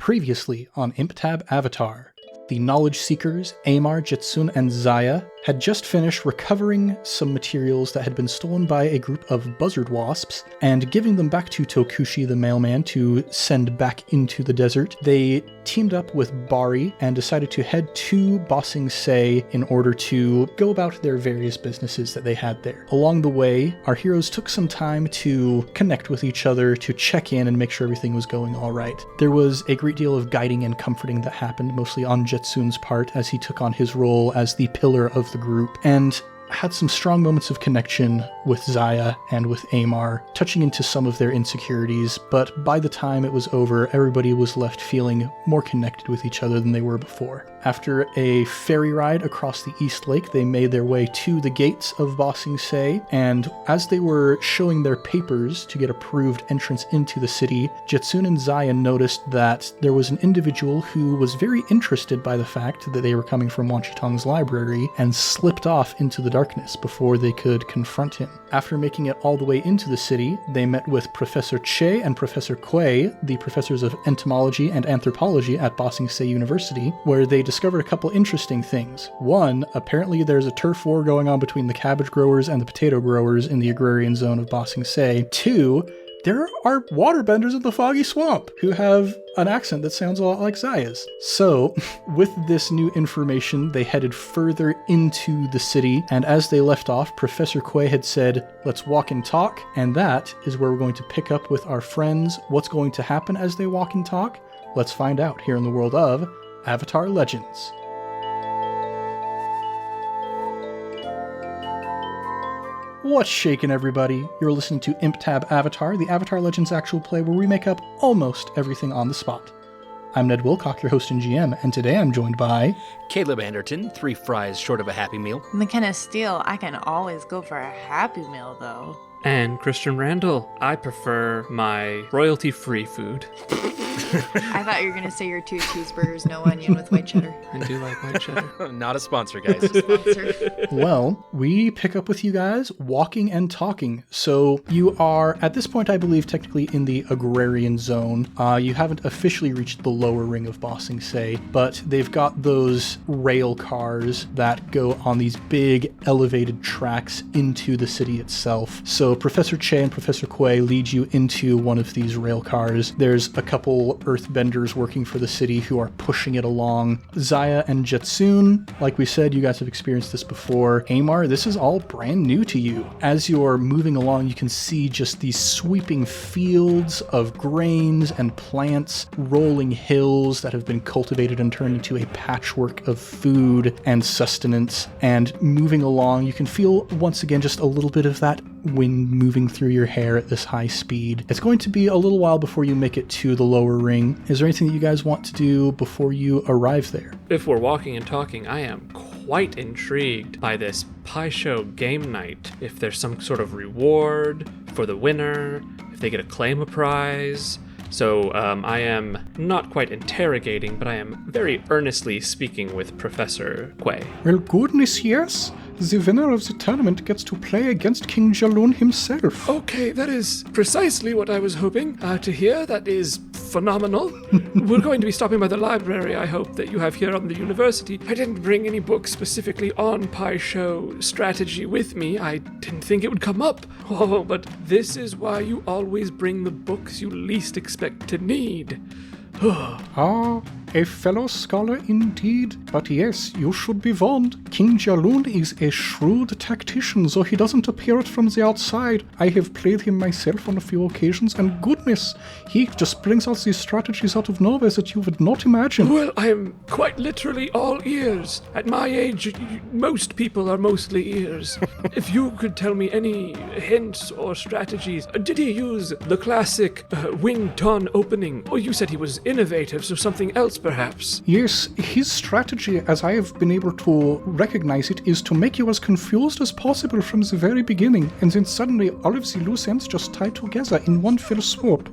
Previously on ImpTab Avatar, the knowledge seekers Amar, Je-Tsun, and Ziah had just finished recovering some materials that had been stolen by a group of buzzard wasps and giving them back to Tokushi the mailman to send back into the desert. They teamed up with Bari and decided to head to Ba Sing Se in order to go about their various businesses that they had there. Along the way, our heroes took some time to connect with each other, to check in and make sure everything was going all right. There was a great deal of guiding and comforting that happened, mostly on Je-Tsun's part as he took on his role as the pillar of the group, and had some strong moments of connection with Ziah and with Amar, touching into some of their insecurities, but by the time it was over, everybody was left feeling more connected with each other than they were before. After a ferry ride across the East Lake, they made their way to the gates of Ba Sing Se, and as they were showing their papers to get approved entrance into the city, Je-Tsun and Ziah noticed that there was an individual who was very interested by the fact that they were coming from Wan Chitong's library and slipped off into the darkness before they could confront him. After making it all the way into the city, they met with Professor Che and Professor Kuei, the professors of entomology and anthropology at Ba Sing Se University, where they discovered a couple interesting things. One, apparently there's a turf war going on between the cabbage growers and the potato growers in the agrarian zone of Ba Sing Se. Two, there are waterbenders in the foggy swamp who have an accent that sounds a lot like Ziah's. So, with this new information, they headed further into the city, and as they left off, Professor Kuei had said, "Let's walk and talk," and that is where we're going to pick up with our friends. What's going to happen as they walk and talk? Let's find out here in the world of Avatar Legends. What's shaking, everybody? You're listening to ImpTab Avatar, the Avatar Legends actual play where we make up almost everything on the spot. I'm Ned Wilcock, your host and GM, and today I'm joined by... Caleb Anderton, 3 fries short of a Happy Meal. McKenna Steele, I can always go for a Happy Meal, though. And Christian Randall, I prefer my royalty-free food. I thought you were going to say your 2 cheeseburgers, no onion with white cheddar. I do like white cheddar. Not a sponsor, guys. Well, we pick up with you guys walking and talking. So you are, at this point, I believe, technically in the agrarian zone. You haven't officially reached the lower ring of Ba Sing Se, but they've got those rail cars that go on these big elevated tracks into the city itself. So Professor Che and Professor Kuei lead you into one of these rail cars. There's a couple earthbenders working for the city who are pushing it along. Ziah and Je-Tsun, like we said, you guys have experienced this before. Amar, this is all brand new to you. As you're moving along, you can see just these sweeping fields of grains and plants, rolling hills that have been cultivated and turned into a patchwork of food and sustenance. And moving along, you can feel once again just a little bit of that wind moving through your hair at this high speed. It's going to be a little while before you make it to the lower ring. Is there anything that you guys want to do before you arrive there? If we're walking and talking, I am quite intrigued by this pie show game night. If there's some sort of reward for the winner, if they get to claim a prize. So I am not quite interrogating, but I am very earnestly speaking with Professor Kuei. Well, goodness, yes. The winner of the tournament gets to play against King Jialun himself. Okay, that is precisely what I was hoping to hear. That is phenomenal. We're going to be stopping by the library, I hope, that you have here on the university. I didn't bring any books specifically on pie show strategy with me. I didn't think it would come up. Oh, but this is why you always bring the books you least expect to need. Ah, a fellow scholar indeed. But yes, you should be warned. King Jialun is a shrewd tactician, though he doesn't appear it from the outside. I have played him myself on a few occasions, and goodness, he just brings out these strategies out of nowhere that you would not imagine. Well, I am quite literally all ears. At my age, most people are mostly ears. If you could tell me any hints or strategies. Did he use the classic wing ton opening? Or you said he was innovative, so something else perhaps? Yes, his strategy, as I have been able to recognize it, is to make you as confused as possible from the very beginning, and then suddenly all of the loose ends just tie together in one fell swoop.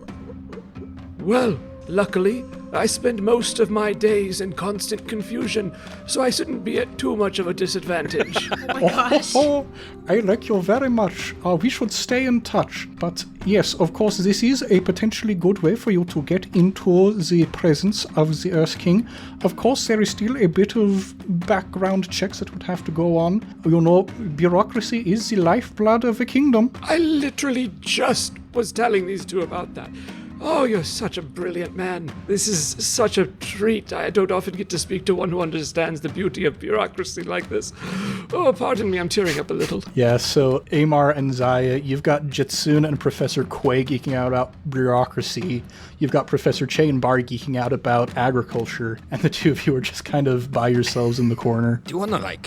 Well, Luckily, I spend most of my days in constant confusion, so I shouldn't be at too much of a disadvantage. Oh my gosh. I like you very much. We should stay in touch. But yes, of course, this is a potentially good way for you to get into the presence of the Earth King. Of course, there is still a bit of background checks that would have to go on. You know, bureaucracy is the lifeblood of a kingdom. I literally just was telling these two about that. Oh, you're such a brilliant man. This is such a treat. I don't often get to speak to one who understands the beauty of bureaucracy like this. Oh, pardon me, I'm tearing up a little. Yeah, so Amar and Ziah, you've got Je-Tsun and Professor Quay geeking out about bureaucracy. You've got Professor Che and Bari geeking out about agriculture. And the two of you are just kind of by yourselves in the corner. Do you want to,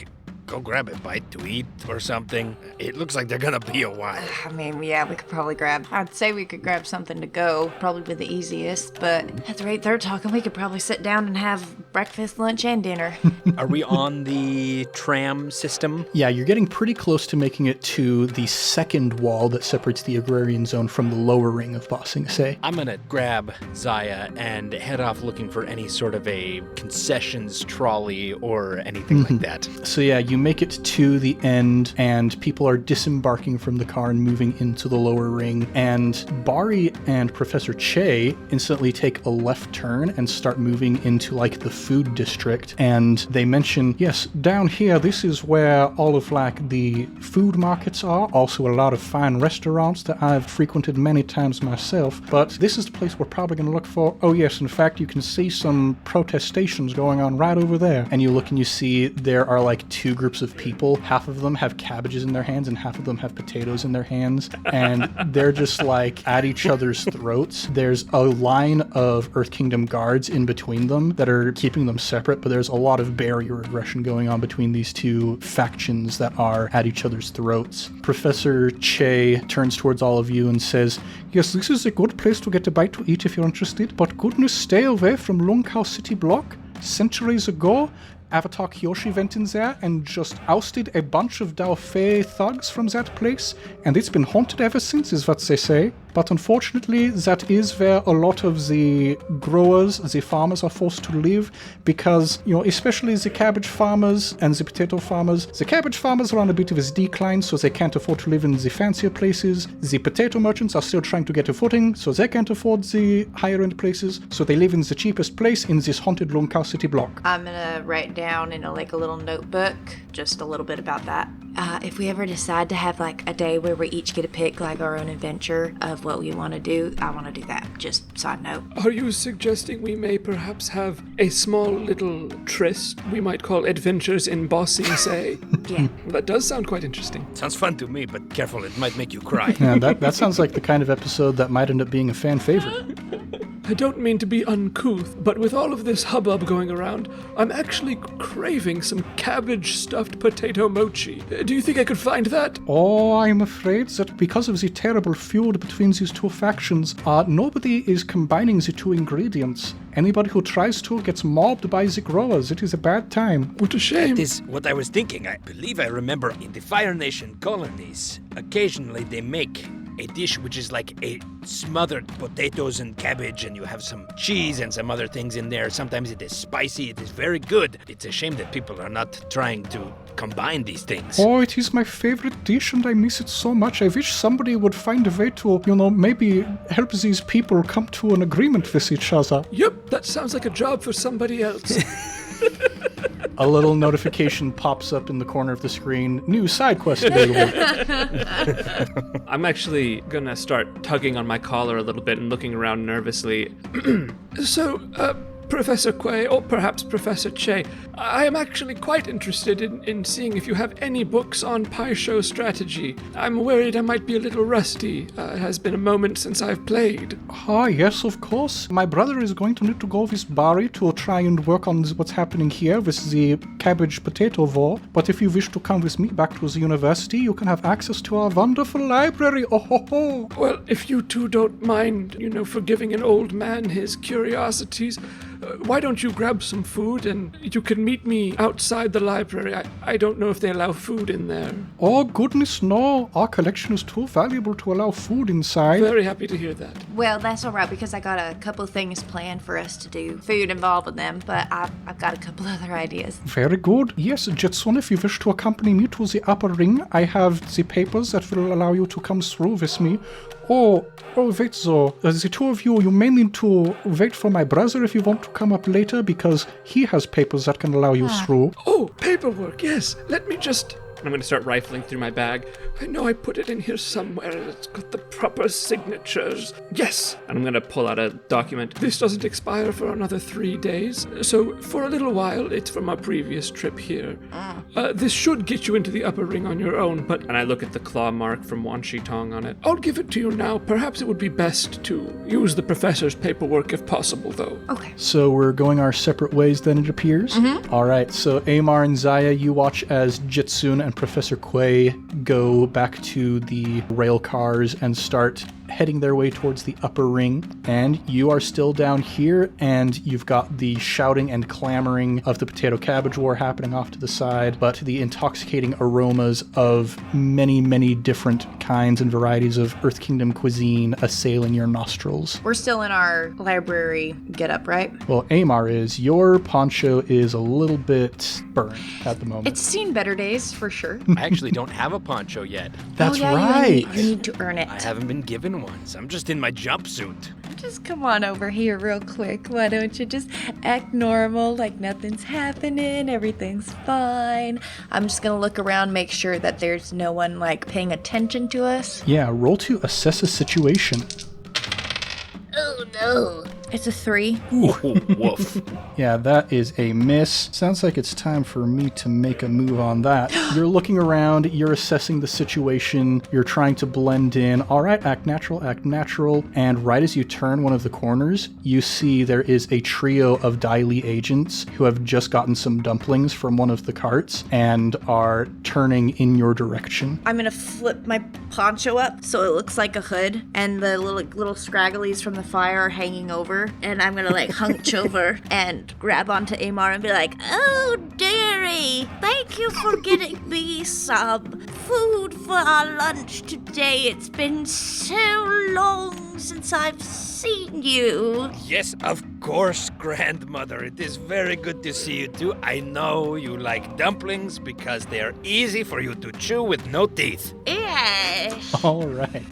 go grab a bite to eat or something? It looks like they're gonna be a while. I mean, yeah, we could probably I'd say we could grab something to go, probably be the easiest, but at the rate they're talking, we could probably sit down and have breakfast, lunch, and dinner. Are we on the tram system? Yeah, you're getting pretty close to making it to the second wall that separates the agrarian zone from the lower ring of Bossing Say. I'm gonna grab Ziah and head off looking for any sort of a concessions trolley or anything like that. So yeah, you make it to the end, and people are disembarking from the car and moving into the lower ring, and Bari and Professor Che instantly take a left turn and start moving into the food district, and they mention, yes, down here, this is where all of the food markets are, also a lot of fine restaurants that I've frequented many times myself, but this is the place we're probably going to look for. Oh yes, in fact, you can see some protestations going on right over there, and you look and you see there are two groups of people. Half of them have cabbages in their hands and half of them have potatoes in their hands, and they're just at each other's throats. There's a line of Earth Kingdom guards in between them that are keeping them separate, but there's a lot of barrier aggression going on between these two factions that are at each other's throats. Professor Che turns towards all of you and says, yes, this is a good place to get a bite to eat if you're interested, but goodness, stay away from Lungkao City Block. Centuries ago, Avatar Kyoshi went in there and just ousted a bunch of Dao Fei thugs from that place, and it's been haunted ever since, is what they say. But unfortunately, that is where a lot of the growers, the farmers, are forced to live, because, especially the cabbage farmers and the potato farmers. The cabbage farmers are on a bit of a decline, so they can't afford to live in the fancier places. The potato merchants are still trying to get a footing, so they can't afford the higher-end places, so they live in the cheapest place in this haunted Lungkao City block. I'm gonna write down in a little notebook just a little bit about that. If we ever decide to have a day where we each get to pick our own adventure of what we want to do, I want to do that. Just side note. Are you suggesting we may perhaps have a small little tryst we might call Adventures in Bossing Say? Yeah. That does sound quite interesting. Sounds fun to me, but careful, it might make you cry. Yeah, that sounds like the kind of episode that might end up being a fan favorite. I don't mean to be uncouth, but with all of this hubbub going around, I'm actually craving some cabbage-stuffed potato mochi. Do you think I could find that? Oh, I'm afraid that because of the terrible feud between these two factions, nobody is combining the two ingredients. Anybody who tries to gets mobbed by the growers. It is a bad time. What a shame. That is what I was thinking. I believe I remember in the Fire Nation colonies, occasionally they make a dish which is a smothered potatoes and cabbage, and you have some cheese and some other things in there. Sometimes it is spicy. It is very good. It's a shame that people are not trying to combine these things. Oh, it is my favorite dish and I miss it so much. I wish somebody would find a way to, maybe help these people come to an agreement with each other. Yep, that sounds like a job for somebody else. A little notification pops up in the corner of the screen. New side quest available. I'm actually gonna start tugging on my collar a little bit and looking around nervously. So, Professor Quay, or perhaps Professor Che, I am actually quite interested in seeing if you have any books on Paisho strategy. I'm worried I might be a little rusty. It has been a moment since I've played. Yes, of course. My brother is going to need to go with Bari to try and work on what's happening here with the cabbage-potato war. But if you wish to come with me back to the university, you can have access to our wonderful library. Oh, ho, ho. Well, if you two don't mind, forgiving an old man his curiosities, why don't you grab some food and you can meet me outside the library? I don't know if they allow food in there. Oh, goodness, no. Our collection is too valuable to allow food inside. Very happy to hear that. Well, that's all right because I got a couple of things planned for us to do. Food involving them, but I've got a couple other ideas. Very good. Yes, Je-Tsun, if you wish to accompany me to the upper ring, I have the papers that will allow you to come through with me. Oh, wait though. The two of you may need to wait for my brother if you want to come up later because he has papers that can allow you through. Oh, paperwork, yes. Let me just... I'm going to start rifling through my bag. I know I put it in here somewhere. It's got the proper signatures. Yes! And I'm going to pull out a document. This doesn't expire for another 3 days. So for a little while, it's from our previous trip here. This should get you into the upper ring on your own, but... And I look at the claw mark from Wan Shi Tong on it. I'll give it to you now. Perhaps it would be best to use the professor's paperwork if possible, though. Okay. So we're going our separate ways then, it appears? Mm-hmm. All right, so Amar and Ziah, you watch as Je-Tsun and Professor Quay go back to the rail cars and start heading their way towards the upper ring. And you are still down here, and you've got the shouting and clamoring of the potato cabbage war happening off to the side, but the intoxicating aromas of many, many different kinds and varieties of Earth Kingdom cuisine assailing your nostrils. We're still in our library getup, right? Well, Amar is. Your poncho is a little bit burned at the moment. It's seen better days, for sure. I actually don't have a poncho yet. That's oh, yeah, right. You need to earn it. I haven't been given one, so I'm just in my jumpsuit. Just come on over here real quick. Why don't you just act normal, like nothing's happening, everything's fine. I'm just gonna look around, make sure that there's no one, like, paying attention to us. Yeah, roll to assess a situation. Oh, no. It's a 3. Woof. Yeah, that is a miss. Sounds like it's time for me to make a move on that. You're looking around, you're assessing the situation, you're trying to blend in. All right, act natural. And right as you turn one of the corners, you see there is a trio of Dai Li agents who have just gotten some dumplings from one of the carts and are turning in your direction. I'm gonna flip my poncho up so it looks like a hood, and the little scragglies from the fire are hanging over. And I'm gonna, like, hunch over and grab onto Amar and be like, "Oh, dearie, thank you for getting me some food for our lunch today. It's been so long since I've seen you." Yes, of course, grandmother. It is very good to see you too. I know you like dumplings because they are easy for you to chew with no teeth. Yes. All right.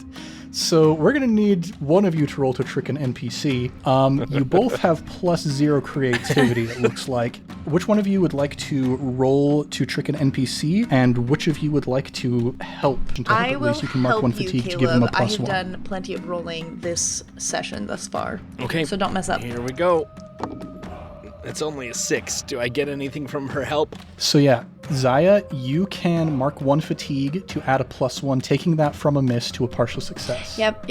So we're going to need one of you to roll to trick an NPC. You both have +0 creativity, it looks like. Which one of you would like to roll to trick an NPC, and which of you would like to help? I will you can mark help one you, fatigue Caleb. to give them a I have +1. done plenty of rolling this session thus far. Okay. So don't mess up. Here we go. It's only a 6. Do I get anything from her help? So yeah, Ziah, you can mark 1 fatigue to add a +1, taking that from a miss to a partial success. Yep.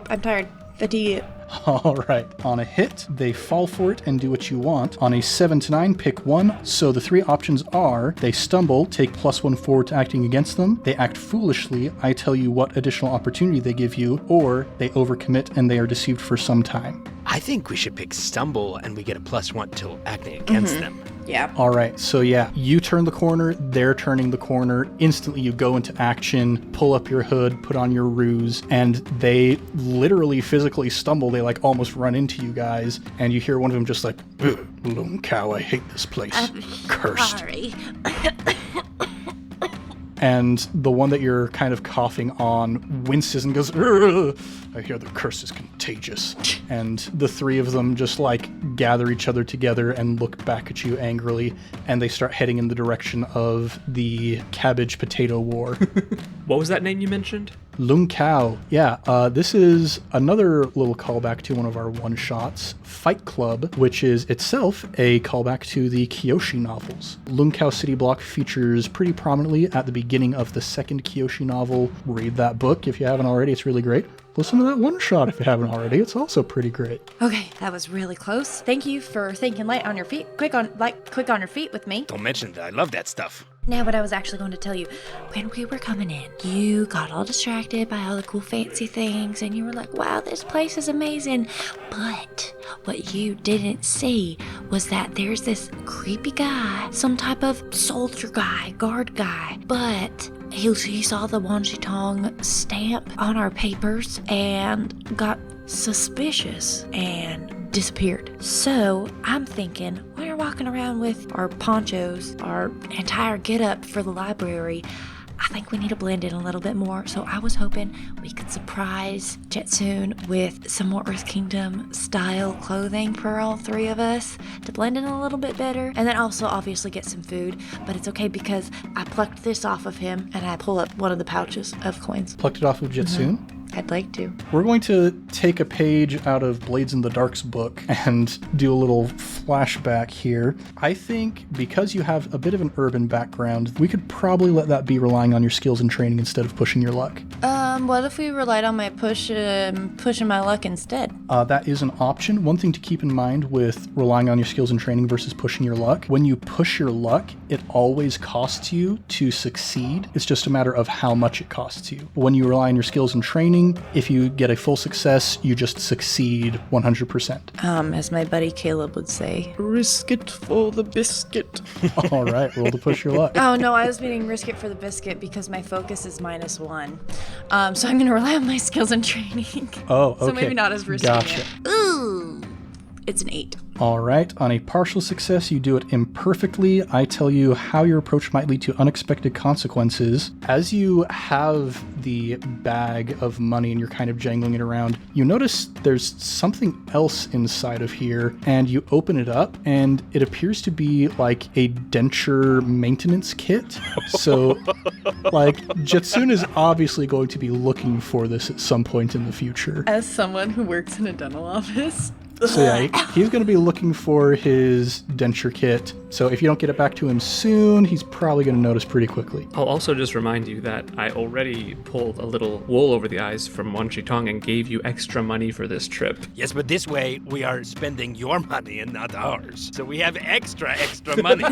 I'm tired. Fatigue. All right. On a hit, they fall for it and do what you want. On a 7 to 9, pick 1. So the 3 options are: they stumble, take +1 forward to acting against them; they act foolishly, I tell you what additional opportunity they give you; or they overcommit and they are deceived for some time. I think we should pick stumble and we get a +1 till acting against them. Yeah. All right, so yeah, you turn the corner, they're turning the corner. Instantly you go into action, pull up your hood, put on your ruse, and they literally physically stumble. They like almost run into you guys, and you hear one of them just like, "Lone cow, I hate this place. Cursed." Sorry. And the one that you're kind of coughing on winces and goes, "Ugh, I hear the curse is contagious." And the 3 of them just like gather each other together and look back at you angrily, and they start heading in the direction of the cabbage potato war. What was that name you mentioned? Lung Kao. Yeah, this is another little callback to one of our one-shots, Fight Club, which is itself a callback to the Kyoshi novels. Lung Kao City Block features pretty prominently at the beginning of the second Kyoshi novel. Read that book if you haven't already, it's really great. Listen to that one-shot if you haven't already, it's also pretty great. Okay, that was really close. Thank you for thinking light on your feet. Quick on your feet with me. Don't mention that. I love that stuff. Now, what I was actually going to tell you, when we were coming in, you got all distracted by all the cool fancy things, and you were like, wow, this place is amazing. But what you didn't see was that there's this creepy guy, some type of soldier guy, guard guy, but he saw the Wanshitong stamp on our papers and got suspicious and disappeared. So I'm thinking, we're walking around with our ponchos, our entire get-up for the library. I think we need to blend in a little bit more. So I was hoping we could surprise Je-Tsun with some more Earth Kingdom style clothing for all three of us to blend in a little bit better. And then also obviously get some food. But it's okay because I plucked this off of him and I pull up one of the pouches of coins. Plucked it off of Je-Tsun? I'd like to. We're going to take a page out of Blades in the Dark's book and do a little flashback here. I think because you have a bit of an urban background, we could probably let that be relying on your skills and training instead of pushing your luck. What if we relied on my pushing my luck instead? That is an option. One thing to keep in mind with relying on your skills and training versus pushing your luck, when you push your luck, it always costs you to succeed. It's just a matter of how much it costs you. When you rely on your skills and training, if you get a full success, you just succeed 100%. As my buddy Caleb would say. Risk it for the biscuit. All right, roll to push your luck. Oh, no, I was meaning risk it for the biscuit because my focus is -1. So I'm going to rely on my skills and training. Oh, okay. So maybe not as risky. Gotcha. Ooh, it's an 8. All right, on a partial success, you do it imperfectly. I tell you how your approach might lead to unexpected consequences. As you have the bag of money and you're kind of jangling it around, you notice there's something else inside of here, and you open it up, and it appears to be like a denture maintenance kit. So, like, Je-Tsun is obviously going to be looking for this at some point in the future. As someone who works in a dental office. So yeah, he's going to be looking for his denture kit. So if you don't get it back to him soon, he's probably going to notice pretty quickly. I'll also just remind you that I already pulled a little wool over the eyes from Wanshitong and gave you extra money for this trip. Yes, but this way we are spending your money and not ours. So we have extra money.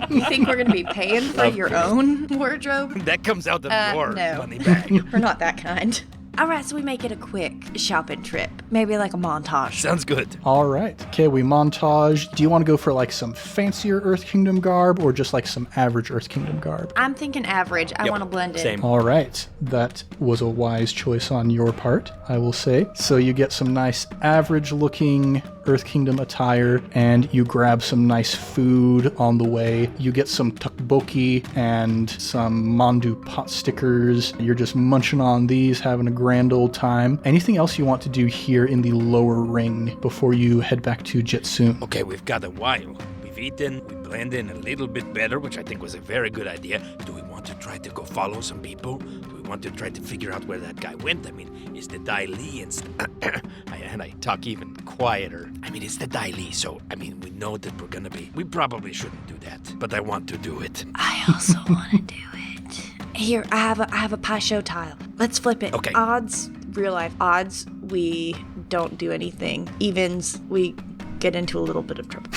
You think we're going to be paying for your own wardrobe? That comes out of your no. money bag. We're not that kind. All right, so we make it a quick shopping trip. Maybe like a montage. Sounds good. All right. Okay, we montage. Do you want to go for like some fancier Earth Kingdom garb or just like some average Earth Kingdom garb? I'm thinking average. I want to blend in. Same. All right. That was a wise choice on your part, I will say. So you get some nice average looking Earth Kingdom attire and you grab some nice food on the way. You get some tteokbokki and some mandu pot stickers. You're just munching on these, having a grand old time. Anything else you want to do here in the lower ring before you head back to Je-Tsun? Okay, we've got a while. We've eaten, we blend in a little bit better, which I think was a very good idea. Do we want to try to go follow some people? Do we want to try to figure out where that guy went? I mean, is the Dai Li and I talk even quieter. I mean, it's the Dai Li, so, I mean, we know that we're gonna be... We probably shouldn't do that, but I want to do it. I also want to do it. Here, I have a pie show tile. Let's flip it. Okay. Odds, real life odds, we don't do anything. Evens, we get into a little bit of trouble.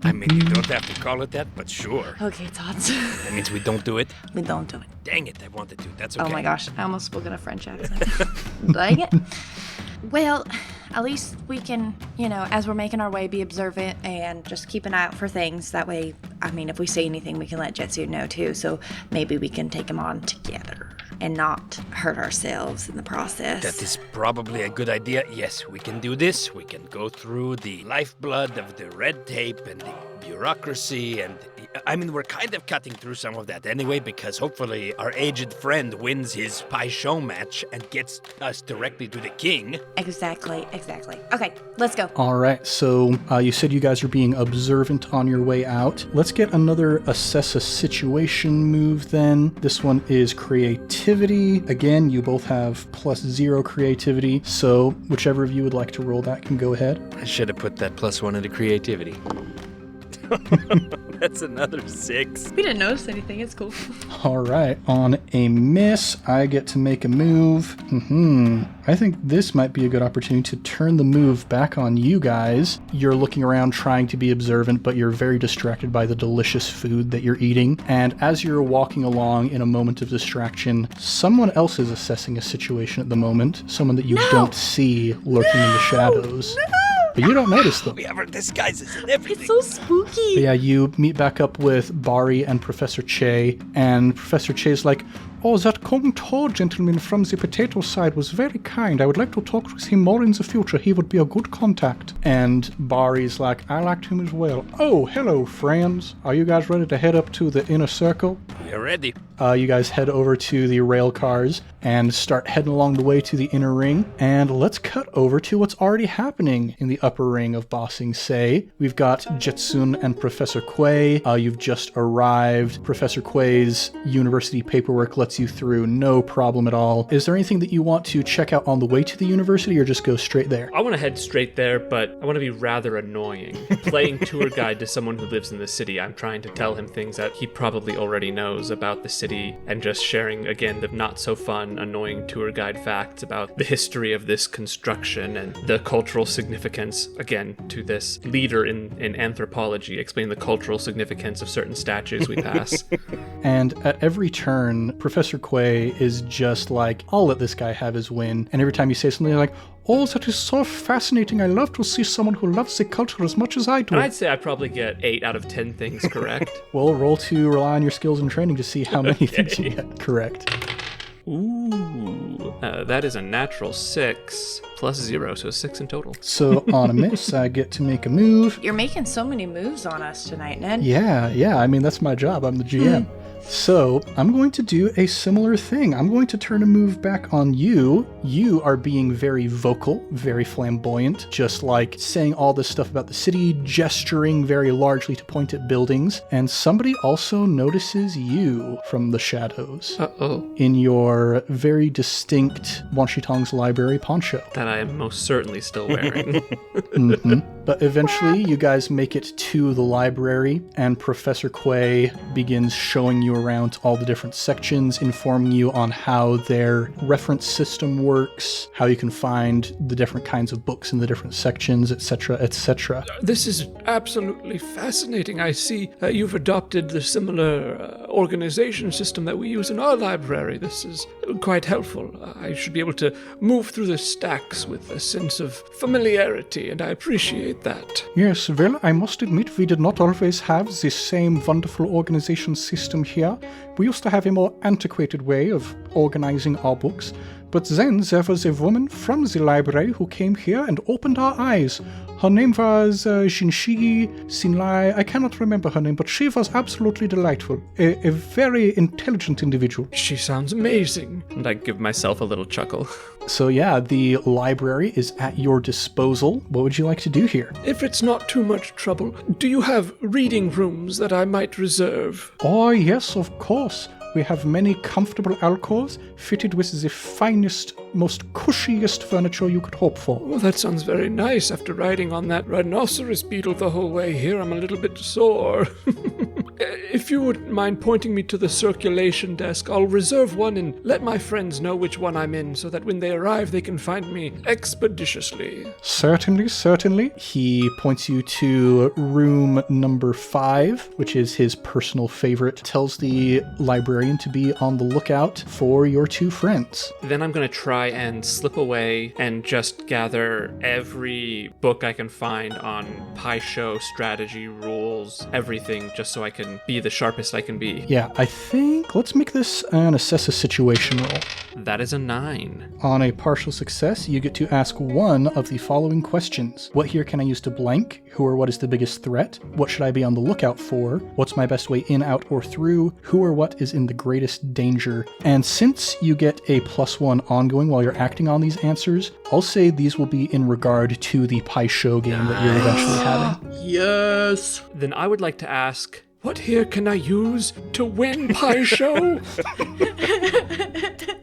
I mean, you don't have to call it that, but sure. Okay, it's odds. That means we don't do it? We don't do it. Dang it, I wanted to. That's okay. Oh my gosh, I almost spoke in a French accent. Dang it. Well, at least we can, as we're making our way, be observant and just keep an eye out for things. That way, I mean, if we see anything, we can let Je-Tsun know too. So maybe we can take him on together and not hurt ourselves in the process. That is probably a good idea. Yes, we can do this. We can go through the lifeblood of the red tape and the bureaucracy and... I mean, we're kind of cutting through some of that anyway, because hopefully our aged friend wins his pie show match and gets us directly to the king. Exactly. Okay, let's go. All right, so you said you guys are being observant on your way out. Let's get another assess a situation move then. This one is creativity. Again, you both have +0 creativity, so whichever of you would like to roll that can go ahead. I should have put that +1 into creativity. That's another 6. We didn't notice anything. It's cool. All right. On a miss, I get to make a move. I think this might be a good opportunity to turn the move back on you guys. You're looking around trying to be observant, but you're very distracted by the delicious food that you're eating. And as you're walking along in a moment of distraction, someone else is assessing a situation at the moment. Someone that you don't see lurking in the shadows. But you don't notice them. We have our disguises and everything. It's so spooky. But yeah, you meet back up with Bari and Professor Che, and Professor Che's like, "Oh, that tall gentleman from the potato side was very kind. I would like to talk with him more in the future. He would be a good contact." And Bari's like, "I liked him as well. Oh, hello, friends. Are you guys ready to head up to the inner circle?" We're ready. You guys head over to the rail cars and start heading along the way to the inner ring. And let's cut over to what's already happening in the upper ring of Bossing Say. We've got Je-Tsun and Professor Quay. You've just arrived. Professor Quay's university paperwork lets you through, no problem at all. Is there anything that you want to check out on the way to the university, or just go straight there? I want to head straight there, but I want to be rather annoying. Playing tour guide to someone who lives in the city, I'm trying to tell him things that he probably already knows about the city, and just sharing, again, the not-so-fun, annoying tour guide facts about the history of this construction and the cultural significance, again, to this leader in anthropology, explain the cultural significance of certain statues we pass. And at every turn, Professor Quay is just like, "I'll let this guy have his win." And every time you say something, you're like, "Oh, that is so fascinating. I love to see someone who loves the culture as much as I do." And I'd say I probably get 8 out of 10 things correct. Well, roll to rely on your skills and training to see how many things you get correct. Ooh, that is a natural 6 plus 0, so 6 in total. So on a miss, I get to make a move. You're making so many moves on us tonight, Ned. Yeah. I mean, that's my job. I'm the GM. So I'm going to do a similar thing. I'm going to turn a move back on you. You are being very vocal, very flamboyant, just like saying all this stuff about the city, gesturing very largely to point at buildings. And somebody also notices you from the shadows. Uh-oh. In your very distinct Wan Shi Tong's library poncho. That I am most certainly still wearing. But eventually you guys make it to the library, and Professor Quay begins showing you around all the different sections, informing you on how their reference system works, how you can find the different kinds of books in the different sections, etc., etc. This is absolutely fascinating. I see you've adopted the similar organization system that we use in our library. This is quite helpful. I should be able to move through the stacks with a sense of familiarity, and I appreciate that. Yes, well, I must admit we did not always have the same wonderful organization system here. We used to have a more antiquated way of organizing our books, but then there was a woman from the library who came here and opened our eyes. Her name was Jinshi Sinlai. I cannot remember her name, but she was absolutely delightful. A very intelligent individual. She sounds amazing. And I give myself a little chuckle. So yeah, the library is at your disposal. What would you like to do here? If it's not too much trouble, do you have reading rooms that I might reserve? Oh, yes, of course. We have many comfortable alcoves fitted with the finest, most cushiest furniture you could hope for. Well, that sounds very nice. After riding on that rhinoceros beetle the whole way here, I'm a little bit sore. If you wouldn't mind pointing me to the circulation desk, I'll reserve one and let my friends know which one I'm in so that when they arrive they can find me expeditiously. Certainly. He points you to room number 5, which is his personal favorite. Tells the librarian to be on the lookout for your 2 friends. Then I'm going to try and slip away and just gather every book I can find on Pai Sho strategy, rules, everything, just so I can be the sharpest I can be. Yeah, I think let's make this an assess a situation roll. That is a 9. On a partial success, you get to ask one of the following questions. What here can I use to blank? Who or what is the biggest threat? What should I be on the lookout for? What's my best way in, out, or through? Who or what is in the greatest danger? And since you get a +1 ongoing while you're acting on these answers, I'll say these will be in regard to the Pai Sho game that you're eventually having. Yes. Then I would like to ask, what here can I use to win Pai Sho?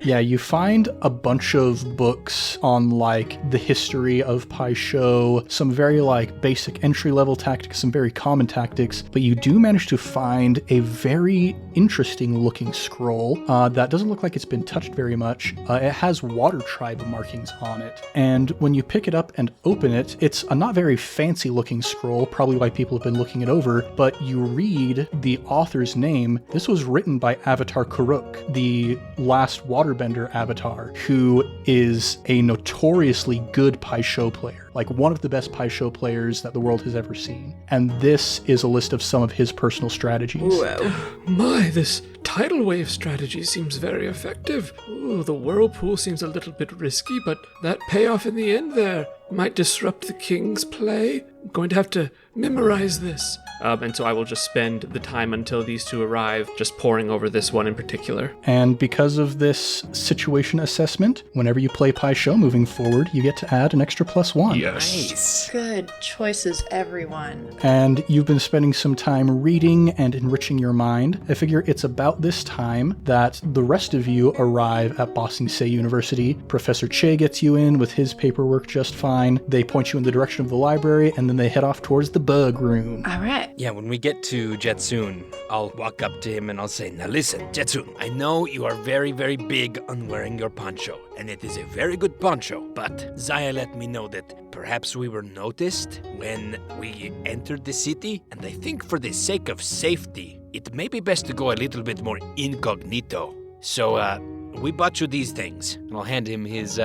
Yeah, you find a bunch of books on like the history of Pai Sho, some very like basic entry-level tactics, some very common tactics, but you do manage to find a very interesting looking scroll that doesn't look like it's been touched very much. It has water tribe markings on it, and when you pick it up and open it, it's a not very fancy looking scroll, probably why people have been looking it over, but you read the author's name. This was written by Avatar Kuruk, the last waterbender avatar, who is a notoriously good Pai Sho player, like one of the best Pai Sho players that the world has ever seen. And this is a list of some of his personal strategies. Whoa. My, this tidal wave strategy seems very effective. Ooh, the whirlpool seems a little bit risky, but that payoff in the end there might disrupt the king's play. I'm going to have to memorize this. And so I will just spend the time until these two arrive just poring over this one in particular. And because of this situation assessment, whenever you play Pai Sho moving forward, you get to add an extra +1. Nice. Good choices, everyone. And you've been spending some time reading and enriching your mind. I figure it's about this time that the rest of you arrive at Ba Sing Se University. Professor Che gets you in with his paperwork just fine. They point you in the direction of the library, and then they head off towards the bug room. All right. Yeah, when we get to Je-Tsun, I'll walk up to him and I'll say, "Now listen, Je-Tsun, I know you are very, very big on wearing your poncho, and it is a very good poncho, but Ziah let me know that perhaps we were noticed when we entered the city, and I think for the sake of safety, it may be best to go a little bit more incognito. So, we bought you these things." And I'll hand him his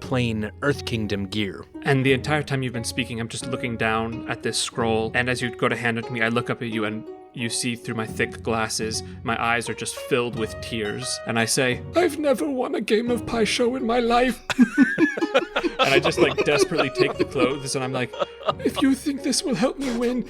plain Earth Kingdom gear. And the entire time you've been speaking, I'm just looking down at this scroll, and as you go to hand it to me, I look up at you and you see through my thick glasses, my eyes are just filled with tears, and I say, I've never won a game of Pai Sho in my life. and I just like desperately take the clothes, and I'm like, If you think this will help me win,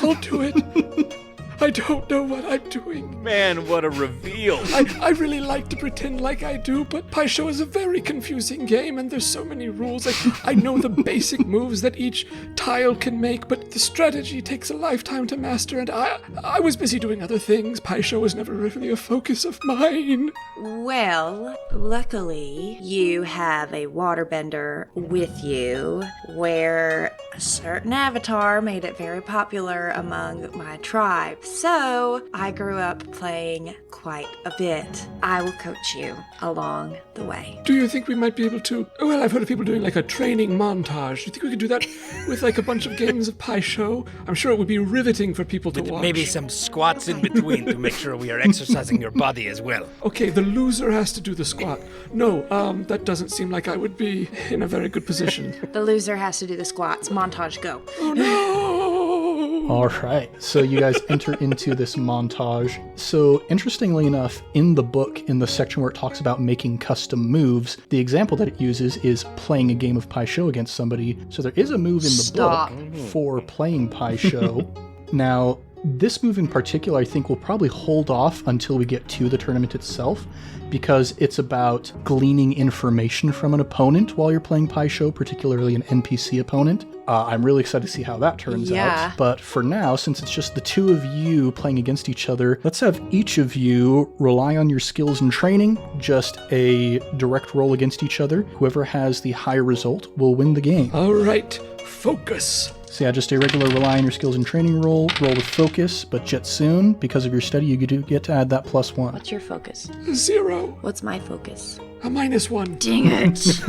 I'll do it. I don't know what I'm doing. Man, what a reveal. I really like to pretend like I do, but Pai Sho is a very confusing game, and there's so many rules. I know the basic moves that each tile can make, but the strategy takes a lifetime to master, and I was busy doing other things. Pai Sho was never really a focus of mine. Well, luckily, you have a waterbender with you, where a certain avatar made it very popular among my tribe. So, I grew up playing quite a bit. I will coach you along the way. Do you think we might be able to... Well, I've heard of people doing like a training montage. Do you think we could do that with like a bunch of games of Pai Sho? I'm sure it would be riveting for people to watch. Maybe some squats in between to make sure we are exercising your body as well. Okay, the loser has to do the squat. No, that doesn't seem like I would be in a very good position. The loser has to do the squats. Montage, go. Oh no! All right, so you guys enter into this montage. So interestingly enough, in the book, in the section where it talks about making custom moves, the example that it uses is playing a game of Pai Sho against somebody. So there is a move in the book for playing Pai Sho. Now, this move in particular, I think we'll probably hold off until we get to the tournament itself, because it's about gleaning information from an opponent while you're playing Pai Sho, particularly an NPC opponent. I'm really excited to see how that turns out. But for now, since it's just the two of you playing against each other, let's have each of you rely on your skills and training, just a direct roll against each other. Whoever has the higher result will win the game. All right, focus. So yeah, just a regular rely on your skills and training roll with focus, but Je-Tsun, because of your study, you do get to add that +1. What's your focus? 0. What's my focus? A -1. Dang it.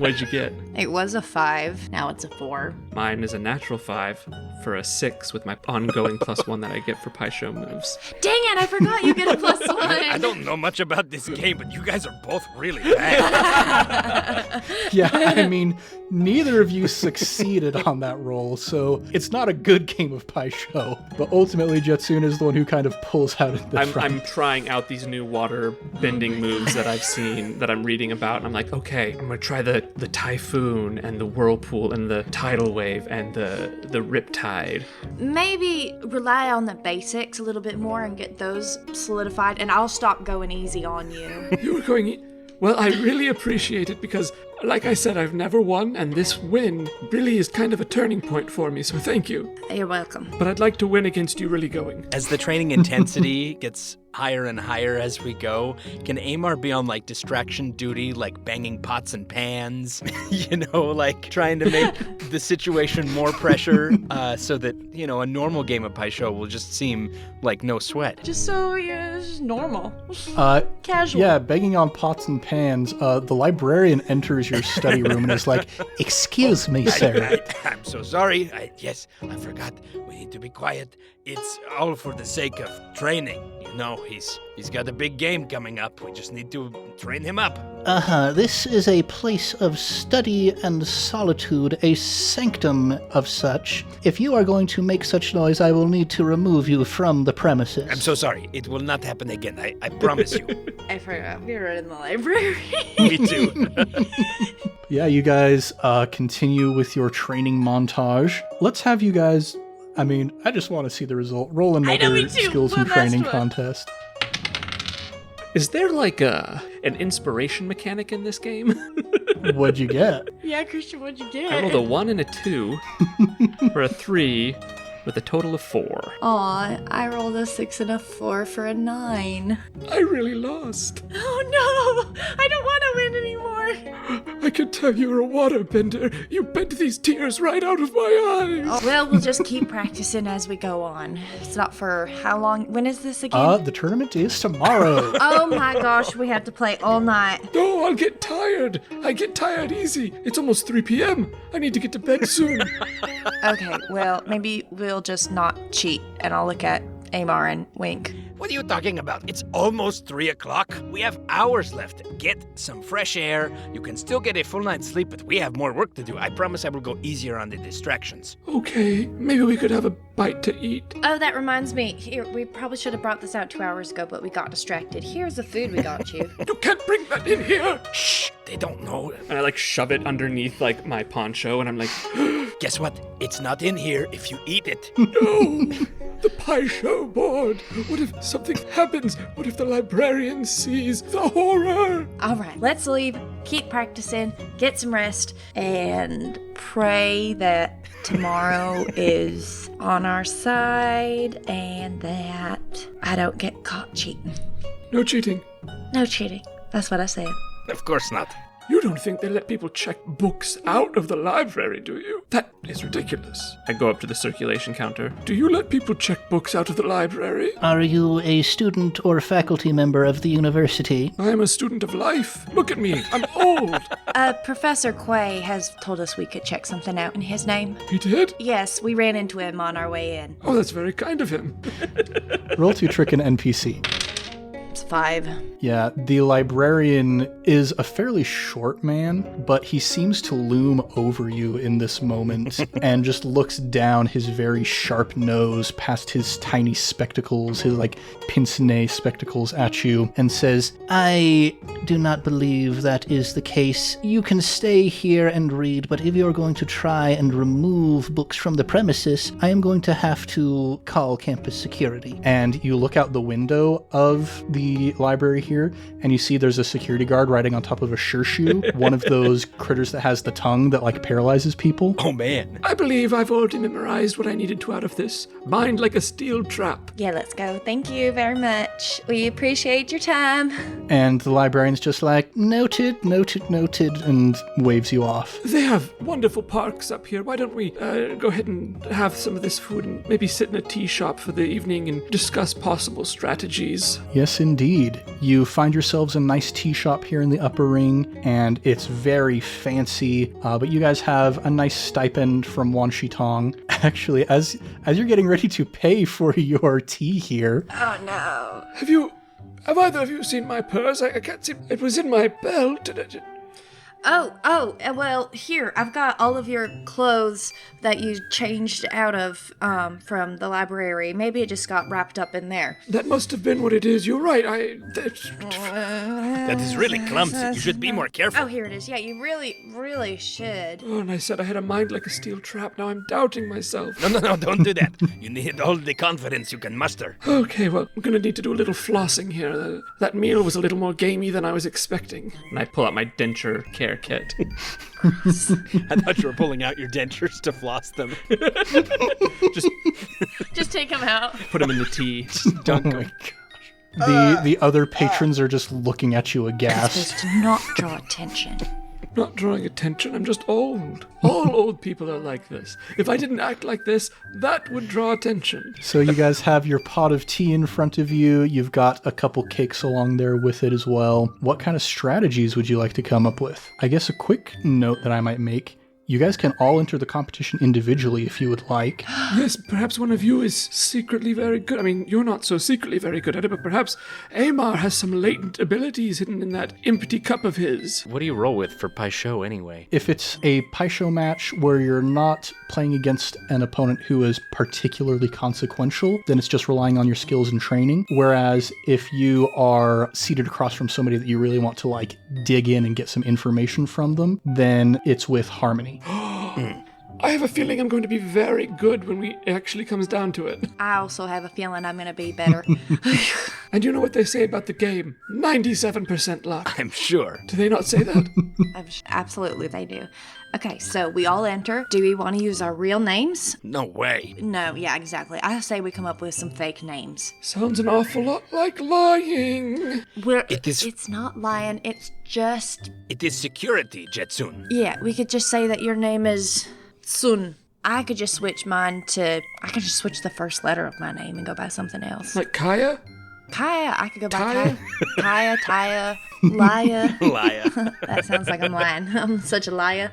what'd you get? It was a 5. Now it's a 4. Mine is a natural 5 for a 6 with my ongoing +1 that I get for Pai Sho moves. Dang it, I forgot you get a +1. I don't know much about this game, but you guys are both really bad. Yeah, I mean, neither of you succeeded on that roll, so it's not a good game of Pai Sho. But ultimately, Je-Tsun is the one who kind of pulls out of the front. I'm trying out these new water bending moves that I've seen, that I'm reading about, and I'm like, okay, I'm gonna try the typhoon and the whirlpool and the tidal wave and the riptide. Maybe rely on the basics a little bit more and get those solidified, and I'll stop going easy on you. You were going... Well, I really appreciate it because, like I said, I've never won, and this win really is kind of a turning point for me, so thank you. You're welcome. But I'd like to win against you really going. As the training intensity gets higher and higher as we go. Can Amar be on like distraction duty, like banging pots and pans, like trying to make the situation more pressure so that, a normal game of Pai Sho will just seem like no sweat. Just so it's just normal. Casual. Yeah, banging on pots and pans. The librarian enters your study room and is like, "Excuse me, sir." I'm so sorry. Yes, I forgot. We need to be quiet. It's all for the sake of training. He's got a big game coming up. We just need to train him up. This is a place of study and solitude, a sanctum of such. If you are going to make such noise, I will need to remove you from the premises. I'm so sorry. It will not happen again. I promise you. I forgot we were in the library. Me too. Yeah, you guys continue with your training montage. Let's have you guys... I just want to see the result. Roll another skills and training contest. Is there like an inspiration mechanic in this game? What'd you get? Yeah, Christian, what'd you get? I rolled a 1 and a 2 for a 3 with a total of 4. Aw, I rolled a 6 and a 4 for a 9. I really lost. Oh no! I don't want to win anymore! I could tell you were a waterbender. You bent these tears right out of my eyes. Oh, well, we'll just keep practicing as we go on. It's not for how long? When is this again? The tournament is tomorrow. Oh my gosh, we have to play all night. No, I'll get tired. I get tired easy. It's almost 3 p.m. I need to get to bed soon. Okay, well, maybe we'll just not cheat, and I'll look at Amar and wink. What are you talking about? It's almost 3 o'clock. We have hours left. Get some fresh air. You can still get a full night's sleep, but we have more work to do. I promise I will go easier on the distractions. Okay, maybe we could have a bite to eat. Oh, that reminds me. Here, we probably should have brought this out 2 hours ago, but we got distracted. Here's the food we got you. You can't bring that in here. Shh, they don't know. And I shove it underneath my poncho, and I'm like, guess what? It's not in here if you eat it. No, the Pai Sho board. What if something happens? What if the librarian sees the horror? All right, let's leave, keep practicing, get some rest, and pray that tomorrow is on our side and that I don't get caught cheating. No cheating. No cheating. That's what I said. Of course not. You don't think they let people check books out of the library, do you? That is ridiculous. I go up to the circulation counter. Do you let people check books out of the library? Are you a student or faculty member of the university? I am a student of life. Look at me. I'm old. Professor Quay has told us we could check something out in his name. He did? Yes, we ran into him on our way in. Oh, that's very kind of him. Roll to trick an NPC. It's 5. Yeah, the librarian is a fairly short man, but he seems to loom over you in this moment and just looks down his very sharp nose past his tiny spectacles, his pince-nez spectacles at you, and says, I do not believe that is the case. You can stay here and read, but if you're going to try and remove books from the premises, I am going to have to call campus security. And you look out the window of the library here, and you see there's a security guard riding on top of a shirshu, one of those critters that has the tongue that paralyzes people. Oh man. I believe I've already memorized what I needed to out of this. Mind like a steel trap. Yeah, let's go. Thank you very much. We appreciate your time. And the librarian's just like, noted, and waves you off. They have wonderful parks up here. Why don't we go ahead and have some of this food and maybe sit in a tea shop for the evening and discuss possible strategies? Yes, indeed. You find yourselves a nice tea shop here in the upper ring, and it's very fancy, but you guys have a nice stipend from Wan Shitong. Actually, as you're getting ready to pay for your tea here... Oh no. Have either of you seen my purse? I can't see. It was in my belt. Oh, well, here, I've got all of your clothes that you changed out of from the library. Maybe it just got wrapped up in there. That must have been what it is. You're right. That is really clumsy. You should be more careful. Oh, here it is. Yeah, you really should. Oh, and I said I had a mind like a steel trap. Now I'm doubting myself. No, don't do that. You need all the confidence you can muster. Okay, well, I'm going to need to do a little flossing here. That meal was a little more gamey than I was expecting. And I pull out my denture care kit. I thought you were pulling out your dentures to floss them. Just take them out. Put them in the tea. Oh my gosh. The other patrons are just looking at you It's aghast. supposed to not draw attention. Not drawing attention, I'm just old. All old people are like this. If I didn't act like this, that would draw attention. So you guys have your pot of tea in front of you. You've got a couple cakes along there with it as well. What kind of strategies would you like to come up with? I guess a quick note that I might make. You guys can all enter the competition individually if you would like. Yes, perhaps one of you is secretly very good. I mean, you're not so secretly very good at it, but perhaps Amar has some latent abilities hidden in that empty cup of his. What do you roll with for Pai Show anyway? If it's a Pai Show match where you're not playing against an opponent who is particularly consequential, then it's just relying on your skills and training. Whereas if you are seated across from somebody that you really want to like dig in and get some information from them, then it's with harmony. I have a feeling I'm going to be very good when it actually comes down to it. I also have a feeling I'm going to be better. And you know what they say about the game? 97% luck. I'm sure. Do they not say that? Absolutely, they do. Okay, so we all enter. Do we want to use our real names? No way. No, yeah, exactly. I say we come up with some fake names. Sounds an awful lot like lying. It's not lying, it's just... It is security, Je-Tsun. Yeah, we could just say that your name is Sun. I could just switch the first letter of my name and go by something else. Like Kaya? Kaya, I could go by Taya? Kaya, Taya, Laya. Liar. That sounds like I'm lying. I'm such a liar.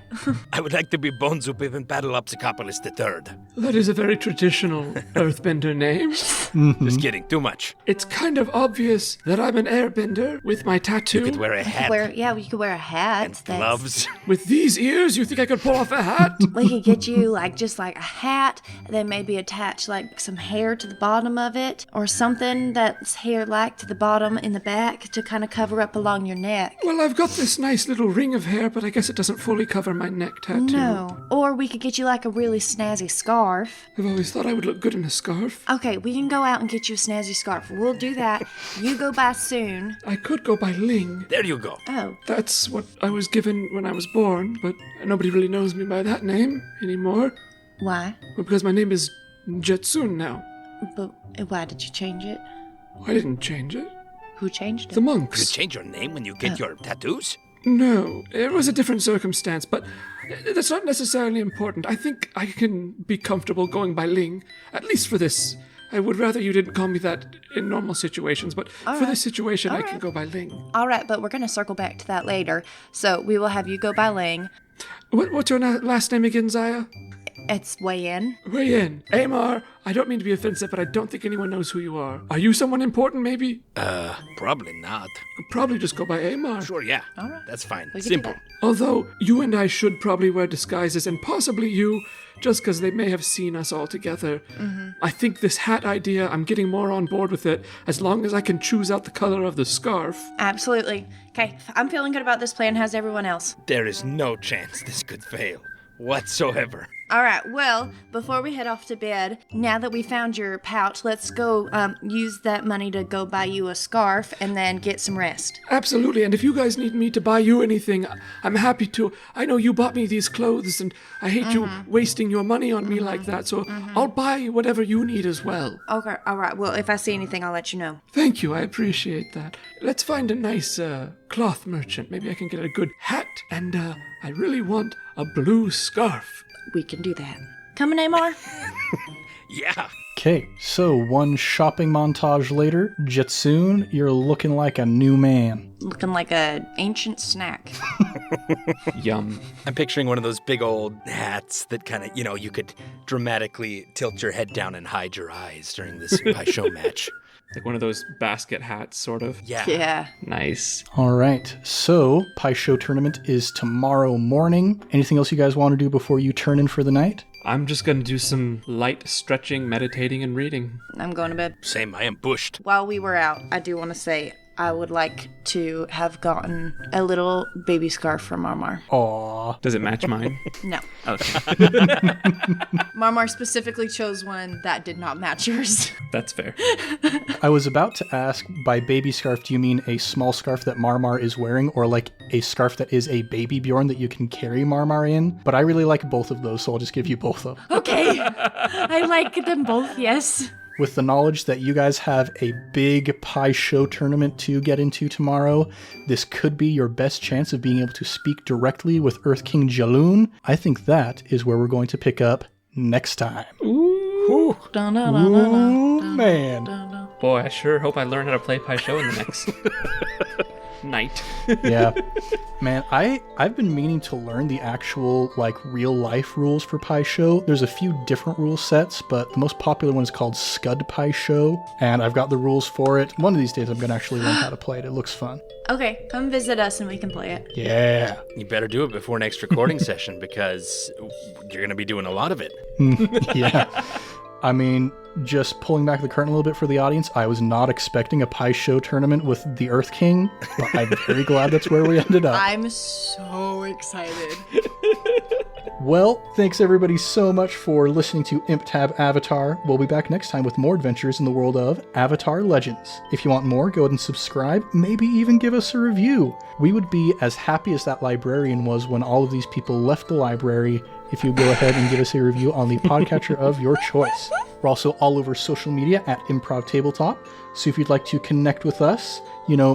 I would like to be Bonzup and Battle Up Psychopolis III. That is a very traditional earthbender name. Just kidding, too much. It's kind of obvious that I'm an airbender with my tattoo. You could wear a hat You could wear a hat. and gloves. With these ears, you think I could pull off a hat? We could get you just like a hat, and then maybe attach like some hair to the bottom of it, or something that's hair-like to the bottom in the back to kind of cover up along your neck. Well, I've got this nice little ring of hair, but I guess it doesn't fully cover my neck tattoo. No. Or we could get you like a really snazzy scarf. I've always thought I would look good in a scarf. Okay, we can go out and get you a snazzy scarf. We'll do that. You go by soon. I could go by Ling. There you go. Oh, That's what I was given when I was born, but nobody really knows me by that name anymore. why? Well, because my name is Je-Tsun now. But why did you change it? I didn't change it. Who changed The it? You monks. change your name when you get your tattoos? No, it was a different circumstance, but that's not necessarily important. I think I can be comfortable going by Ling, at least for this. I would rather you didn't call me that in normal situations, but for this situation, I can go by Ling. All right, but we're going to circle back to that later. So we will have you go by Ling. What's your last name again, Ziah? It's Way In. Way in. Amar, I don't mean to be offensive, but I don't think anyone knows who you are. Are you someone important, maybe? Probably not. Probably just go by Amar. Sure, yeah. All right. That's fine. We can do Simple. that. Although, you and I should probably wear disguises, and possibly you, just because they may have seen us all together. I think this hat idea, I'm getting more on board with it, as long as I can choose out the color of the scarf. Absolutely. Okay, I'm feeling good about this plan. How's everyone else? There is no chance this could fail. Whatsoever. All right, well, before we head off to bed, now that we found your pouch, let's go use that money to go buy you a scarf and then get some rest. Absolutely, and if you guys need me to buy you anything, I'm happy to. I know you bought me these clothes, and I hate you wasting your money on me like that, so I'll buy whatever you need as well. Okay, all right. Well, if I see anything, I'll let you know. Thank you, I appreciate that. Let's find a nice cloth merchant. Maybe I can get a good hat, and I really want a blue scarf. We can do that. Coming, Amar? Yeah. Okay, so one shopping montage later, Je-Tsun, you're looking like a new man. Looking like a ancient snack. Yum. I'm picturing one of those big old hats that kind of, you could dramatically tilt your head down and hide your eyes during this Pai Show match. Like one of those basket hats, sort of. Yeah. Yeah. Nice. All right, so Pai Show tournament is tomorrow morning. Anything else you guys want to do before you turn in for the night? I'm just gonna do some light stretching, meditating, and reading. I'm going to bed. Same, I am bushed. While we were out, I do want to say I would like to have gotten a little baby scarf from Marmar. Aw. Does it match mine? No. Okay. Marmar specifically chose one that did not match yours. That's fair. I was about to ask, by baby scarf, do you mean a small scarf that Marmar is wearing, or like a scarf that is a baby Bjorn that you can carry Marmar in? But I really like both of those, so I'll just give you both of them. Okay. I like them both, yes. with the knowledge that you guys have a big Pi Show tournament to get into tomorrow, this could be your best chance of being able to speak directly with Earth King Jialun. I think that is where we're going to pick up next time. Ooh, man. Boy, I sure hope I learn how to play Pai Sho in the next night. Yeah. Man, I've been meaning to learn the actual, real life rules for Pai Sho. There's a few different rule sets, but the most popular one is called Scud Pai Sho, and I've got the rules for it. One of these days I'm going to actually learn how to play it. It looks fun. Okay, come visit us and we can play it. Yeah. You better do it before next recording session because you're going to be doing a lot of it. Yeah. I mean, just pulling back the curtain a little bit for the audience, I was not expecting a Pai Sho tournament with the Earth King, but I'm very glad that's where we ended up. I'm so excited. Well, thanks everybody so much for listening to ImpTab Avatar. We'll be back next time with more adventures in the world of Avatar Legends. If you want more, go ahead and subscribe, maybe even give us a review. We would be as happy as that librarian was when all of these people left the library if you go ahead and give us a review on the podcatcher of your choice. We're also all over social media at Improv Tabletop, so if you'd like to connect with us,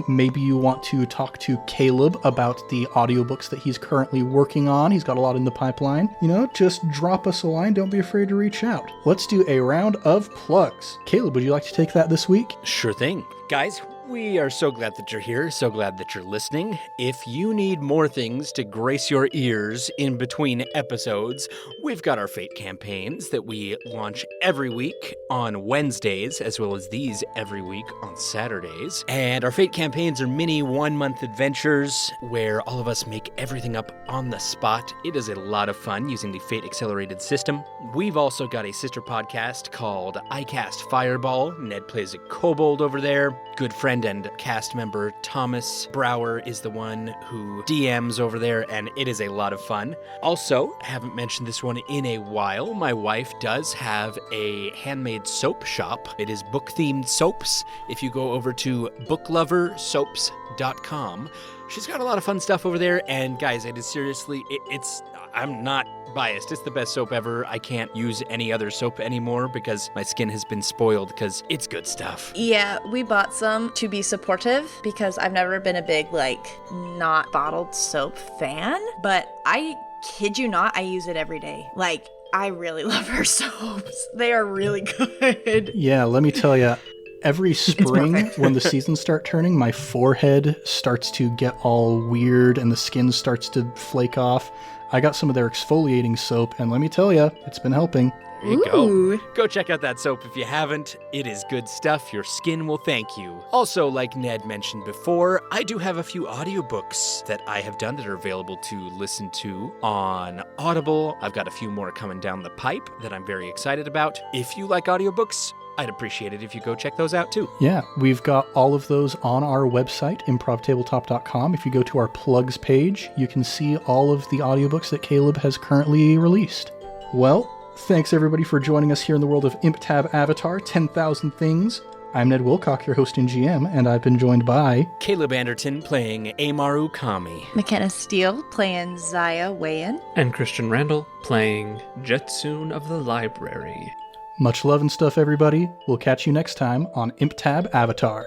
maybe you want to talk to Caleb about the audiobooks that he's currently working on. He's got a lot in the pipeline. Just drop us a line. Don't be afraid to reach out. Let's do a round of plugs. Caleb, would you like to take that this week? Sure thing. Guys, we are so glad that you're here, so glad that you're listening. If you need more things to grace your ears in between episodes, we've got our Fate campaigns that we launch every week on Wednesdays, as well as these every week on Saturdays. And our Fate campaigns are mini 1-month adventures where all of us make everything up on the spot. It is a lot of fun using the Fate Accelerated system. We've also got a sister podcast called I Cast Fireball. Ned plays a kobold over there. Good friend and cast member Thomas Brower is the one who DMs over there, and it is a lot of fun. Also, haven't mentioned this one in a while, my wife does have a handmade soap shop. It is book-themed soaps. If you go over to bookloversoaps.com, she's got a lot of fun stuff over there, and guys, it is seriously, I'm not biased. It's the best soap ever. I can't use any other soap anymore because my skin has been spoiled because it's good stuff. Yeah, we bought some to be supportive because I've never been a big, not bottled soap fan, but I kid you not, I use it every day. I really love her soaps. They are really good. Yeah, let me tell you. Every spring, when the seasons start turning, my forehead starts to get all weird and the skin starts to flake off. I got some of their exfoliating soap, and let me tell you, it's been helping. There you go. Go check out that soap if you haven't. It is good stuff. Your skin will thank you. Also, like Ned mentioned before, I do have a few audiobooks that I have done that are available to listen to on Audible. I've got a few more coming down the pipe that I'm very excited about. If you like audiobooks, I'd appreciate it if you go check those out too. Yeah, we've got all of those on our website, improvtabletop.com. If you go to our plugs page, you can see all of the audiobooks that Caleb has currently released. Well, thanks everybody for joining us here in the world of ImpTab Avatar 10,000 Things. I'm Ned Wilcock, your host and GM, and I've been joined by Caleb Anderton playing Amaru Kami. McKenna Steele playing Ziah Wayan. And Christian Randall playing Je-Tsun of the Library. Much love and stuff, everybody. We'll catch you next time on ImpTab Avatar.